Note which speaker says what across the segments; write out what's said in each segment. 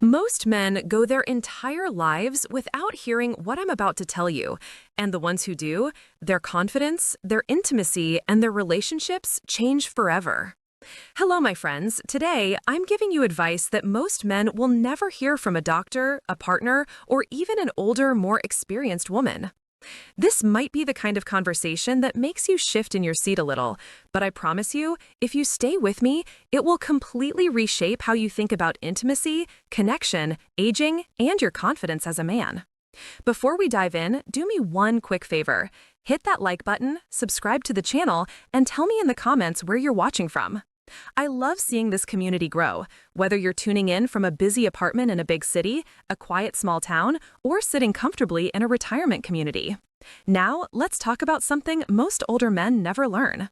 Speaker 1: Most men go their entire lives without hearing what I'm about to tell you, and the ones who do, their confidence, their intimacy, and their relationships change forever. Hello, my friends. Today, I'm giving you advice that most men will never hear from a doctor, a partner, or even an older, more experienced woman. This might be the kind of conversation that makes you shift in your seat a little, but I promise you, if you stay with me, it will completely reshape how you think about intimacy, connection, aging, and your confidence as a man. Before we dive in, do me one quick favor. Hit that like button, subscribe to the channel, and tell me in the comments where you're watching from. I love seeing this community grow, whether you're tuning in from a busy apartment in a big city, a quiet small town, or sitting comfortably in a retirement community. Now, let's talk about something most older men never learn.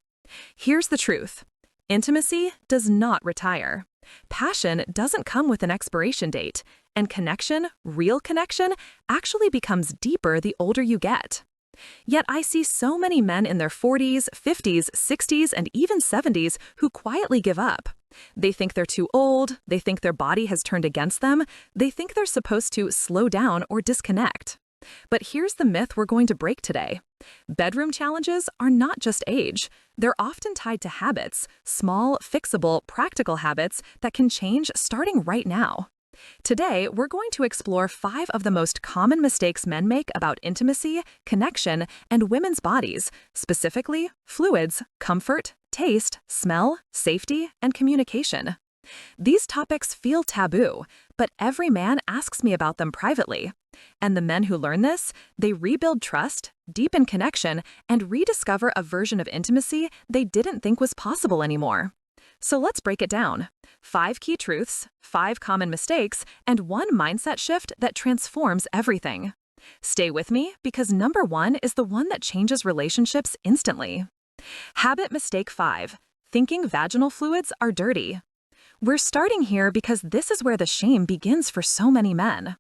Speaker 1: Here's the truth. Intimacy does not retire. Passion doesn't come with an expiration date, and connection, real connection, actually becomes deeper the older you get. Yet I see so many men in their 40s, 50s, 60s, and even 70s who quietly give up. They think they're too old, they think their body has turned against them, they think they're supposed to slow down or disconnect. But here's the myth we're going to break today. Bedroom challenges are not just age. They're often tied to habits, small, fixable, practical habits that can change starting right now. Today, we're going to explore 5 of the most common mistakes men make about intimacy, connection, and women's bodies, specifically fluids, comfort, taste, smell, safety, and communication. These topics feel taboo, but every man asks me about them privately. And the men who learn this, they rebuild trust, deepen connection, and rediscover a version of intimacy they didn't think was possible anymore. So let's break it down. 5 key truths, 5 common mistakes, and 1 mindset shift that transforms everything. Stay with me because number 1 is the one that changes relationships instantly. Habit mistake 5, thinking vaginal fluids are dirty. We're starting here because this is where the shame begins for so many men.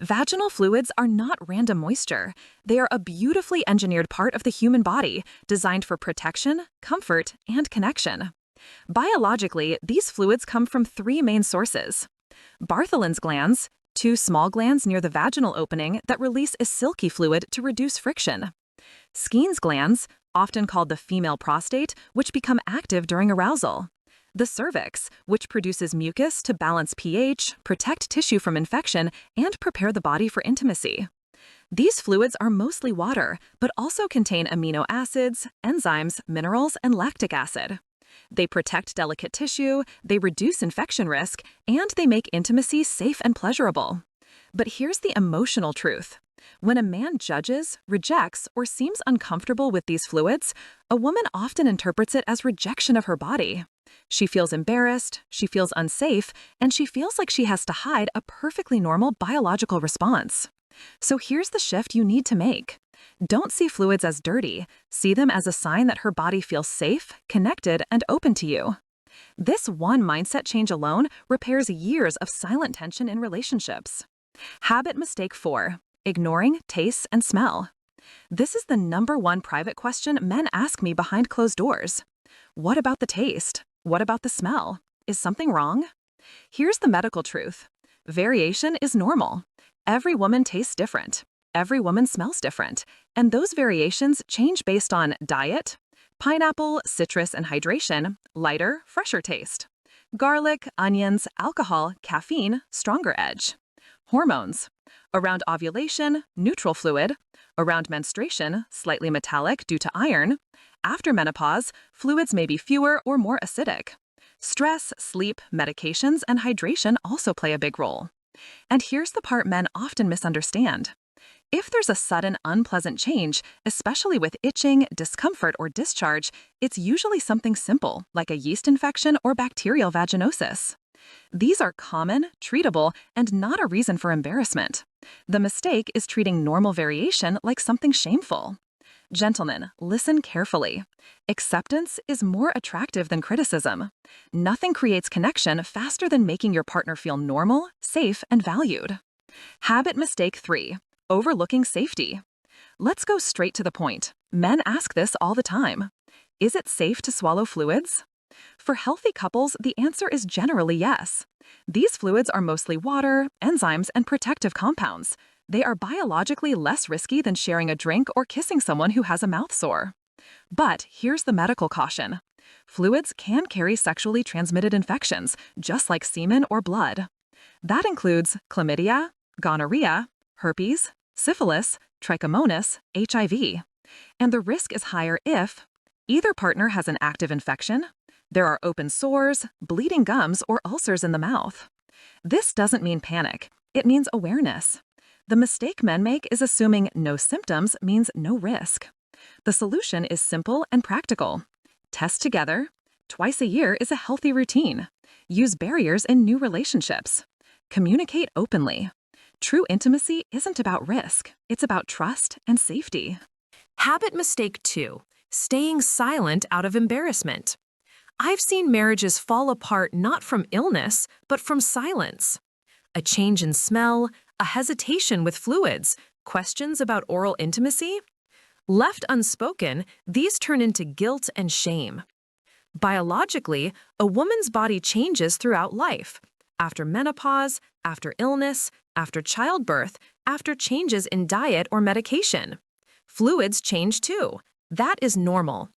Speaker 1: Vaginal fluids are not random moisture. They are a beautifully engineered part of the human body, designed for protection, comfort, and connection. Biologically, these fluids come from 3 main sources. Bartholin's glands, 2 small glands near the vaginal opening that release a silky fluid to reduce friction. Skene's glands, often called the female prostate, which become active during arousal. The cervix, which produces mucus to balance pH, protect tissue from infection, and prepare the body for intimacy. These fluids are mostly water, but also contain amino acids, enzymes, minerals, and lactic acid. They protect delicate tissue, they reduce infection risk, and they make intimacy safe and pleasurable. But here's the emotional truth. When a man judges, rejects, or seems uncomfortable with these fluids, a woman often interprets it as rejection of her body. She feels embarrassed, she feels unsafe, and she feels like she has to hide a perfectly normal biological response. So here's the shift you need to make. Don't see fluids as dirty. See them as a sign that her body feels safe, connected, and open to you. This one mindset change alone repairs years of silent tension in relationships. Habit mistake 4, ignoring taste and smell. This is the number 1 private question men ask me behind closed doors. What about the taste? What about the smell? Is something wrong? Here's the medical truth. Variation is normal. Every woman tastes different. Every woman smells different, and those variations change based on diet, pineapple, citrus, and hydration, lighter, fresher taste, garlic, onions, alcohol, caffeine, stronger edge, hormones, around ovulation, neutral fluid, around menstruation, slightly metallic due to iron, after menopause, fluids may be fewer or more acidic. Stress, sleep, medications, and hydration also play a big role. And here's the part men often misunderstand. If there's a sudden unpleasant change, especially with itching, discomfort, or discharge, it's usually something simple, like a yeast infection or bacterial vaginosis. These are common, treatable, and not a reason for embarrassment. The mistake is treating normal variation like something shameful. Gentlemen, listen carefully. Acceptance is more attractive than criticism. Nothing creates connection faster than making your partner feel normal, safe, and valued. Habit mistake 3. Overlooking safety. Let's go straight to the point. Men ask this all the time. Is it safe to swallow fluids?
Speaker 2: For healthy couples, the answer is generally yes. These fluids are mostly water, enzymes, and protective compounds. They are biologically less risky than sharing a drink or kissing someone who has a mouth sore. But here's the medical caution. Fluids can carry sexually transmitted infections, just like semen or blood. That includes chlamydia, gonorrhea, herpes, syphilis, trichomonas, HIV. And the risk is higher if either partner has an active infection, there are open sores, bleeding gums, or ulcers in the mouth. This doesn't mean panic. It means awareness. The mistake men make is assuming no symptoms means no risk. The solution is simple and practical. Test together. Twice a year is a healthy routine. Use barriers in new relationships. Communicate openly. True intimacy isn't about risk. It's about trust and safety.
Speaker 1: Habit mistake 2. Staying silent out of embarrassment. I've seen marriages fall apart not from illness, but from silence. A change in smell, a hesitation with fluids, questions about oral intimacy. Left unspoken, these turn into guilt and shame. Biologically, a woman's body changes throughout life. After menopause, after illness, after childbirth, after changes in diet or medication. Fluids change too. That is normal.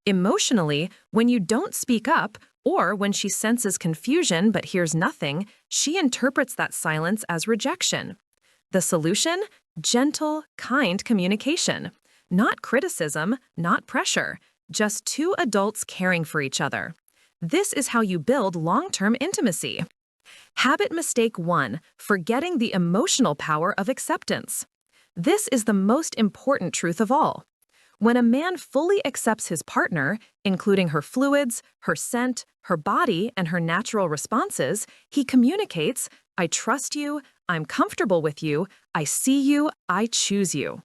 Speaker 1: Emotionally, when you don't speak up, or when she senses confusion but hears nothing, she interprets that silence as rejection. The solution? Gentle, kind communication. Not criticism, not pressure. Just two adults caring for each other. This is how you build long-term intimacy. Habit mistake 1, forgetting the emotional power of acceptance. This is the most important truth of all. When a man fully accepts his partner, including her fluids, her scent, her body, and her natural responses, he communicates, I trust you, I'm comfortable with you, I see you, I choose you.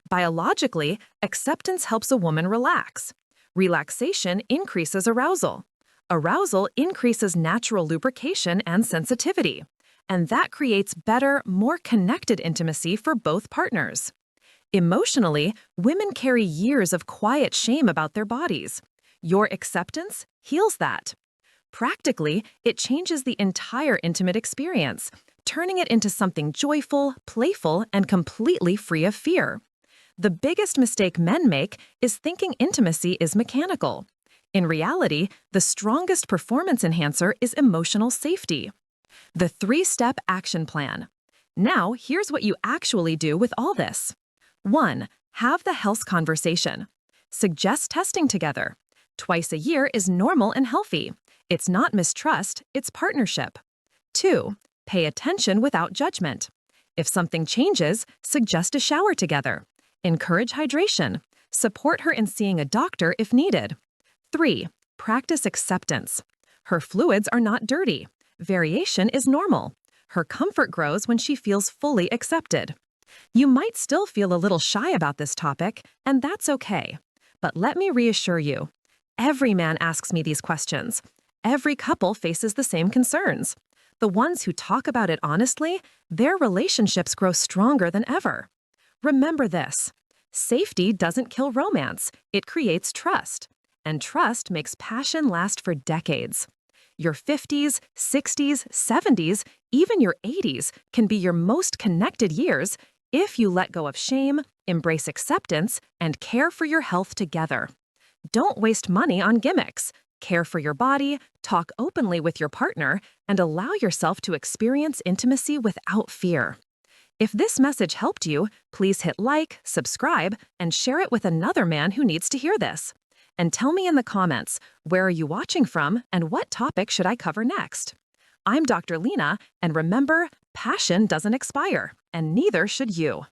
Speaker 1: Biologically, acceptance helps a woman relax. Relaxation increases arousal. Arousal increases natural lubrication and sensitivity. And that creates better, more connected intimacy for both partners. Emotionally, women carry years of quiet shame about their bodies. Your acceptance heals that. Practically, it changes the entire intimate experience, turning it into something joyful, playful, and completely free of fear. The biggest mistake men make is thinking intimacy is mechanical. In reality, the strongest performance enhancer is emotional safety. The 3-step action plan. Now, here's what you actually do with all this. 1. Have the health conversation. Suggest testing together. Twice a year is normal and healthy. It's not mistrust, it's partnership. 2. Pay attention without judgment. If something changes, suggest a shower together. Encourage hydration. Support her in seeing a doctor if needed. 3. Practice acceptance. Her fluids are not dirty. Variation is normal. Her comfort grows when she feels fully accepted. You might still feel a little shy about this topic, and that's okay. But let me reassure you, every man asks me these questions. Every couple faces the same concerns. The ones who talk about it honestly, their relationships grow stronger than ever. Remember this, safety doesn't kill romance, it creates trust. And trust makes passion last for decades. Your 50s, 60s, 70s, even your 80s can be your most connected years if you let go of shame, embrace acceptance, and care for your health together. Don't waste money on gimmicks. Care for your body, talk openly with your partner, and allow yourself to experience intimacy without fear. If this message helped you, please hit like, subscribe, and share it with another man who needs to hear this. And tell me in the comments, where are you watching from and what topic should I cover next? I'm Dr. Lina, and remember, passion doesn't expire, and neither should you.